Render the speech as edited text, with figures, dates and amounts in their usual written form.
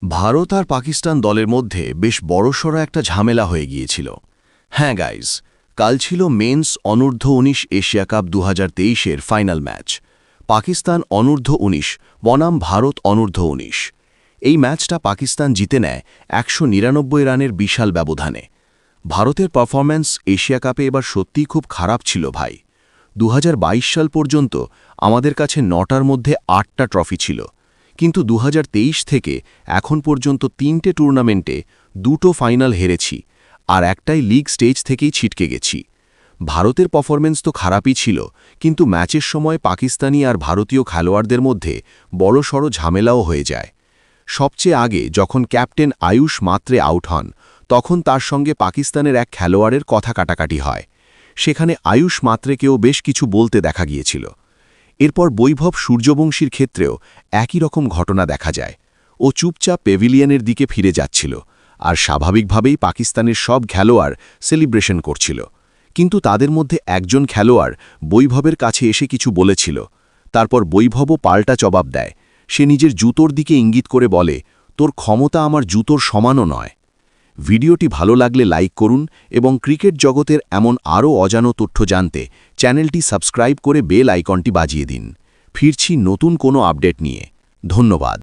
ভারত আর পাকিস্তান দলের মধ্যে বেশ বড়সড় একটা ঝামেলা হয়ে গিয়েছিল। হ্যাঁ গাইজ, কাল ছিল মেন্স অনূর্ধ্ব-19 এশিয়া কাপ 2023-এর ফাইনাল ম্যাচ। পাকিস্তান অনূর্ধ্ব-19 বনাম ভারত অনূর্ধ্ব-19। এই ম্যাচটা পাকিস্তান জিতে নেয় 199 রানের বিশাল ব্যবধানে। ভারতের পারফরম্যান্স এশিয়া কাপে এবার সত্যিই খুব খারাপ ছিল ভাই। 2022 সাল পর্যন্ত আমাদের কাছে 9টার মধ্যে 8টা ট্রফি ছিল, কিন্তু 2023 থেকে এখন পর্যন্ত 3টে টুর্নামেন্টে 2টো ফাইনাল হেরেছি, আর একটাই লিগ স্টেজ থেকেই ছিটকে গেছি। ভারতের পারফরম্যান্স তো খারাপই ছিল, কিন্তু ম্যাচের সময় পাকিস্তানি আর ভারতীয় খেলোয়াড়দের মধ্যে বড়সড় ঝামেলাও হয়ে যায়। সবচেয়ে আগে যখন ক্যাপ্টেন আয়ুষ মাত্রে আউট হন, তখন তার সঙ্গে পাকিস্তানের এক খেলোয়াড়ের কথা কাটাকাটি হয়। সেখানে আয়ুষ মাত্রেকেও বেশ কিছু বলতে দেখা গিয়েছিল। এরপর বৈভব সূর্যবংশীর ক্ষেত্রেও একই রকম ঘটনা দেখা যায়। ও চুপচাপ পেভিলিয়নের দিকে ফিরে যাচ্ছিল, আর স্বাভাবিকভাবেই পাকিস্তানের সব খেলোয়াড় সেলিব্রেশন করছিল। কিন্তু তাদের মধ্যে একজন খেলোয়াড় বৈভবের কাছে এসে কিছু বলেছিল। তারপর বৈভবও পাল্টা জবাব দেয়। সে নিজের জুতোর দিকে ইঙ্গিত করে বলে, তোর ক্ষমতা আমার জুতোর সমানও নয়। ভিডিওটি ভালো লাগলে লাইক করুন এবং ক্রিকেট জগতের এমন আরও অজানা তথ্য জানতে চ্যানেলটি সাবস্ক্রাইব করে বেল আইকনটি বাজিয়ে দিন। ফিরছি নতুন কোনো আপডেট নিয়ে। ধন্যবাদ।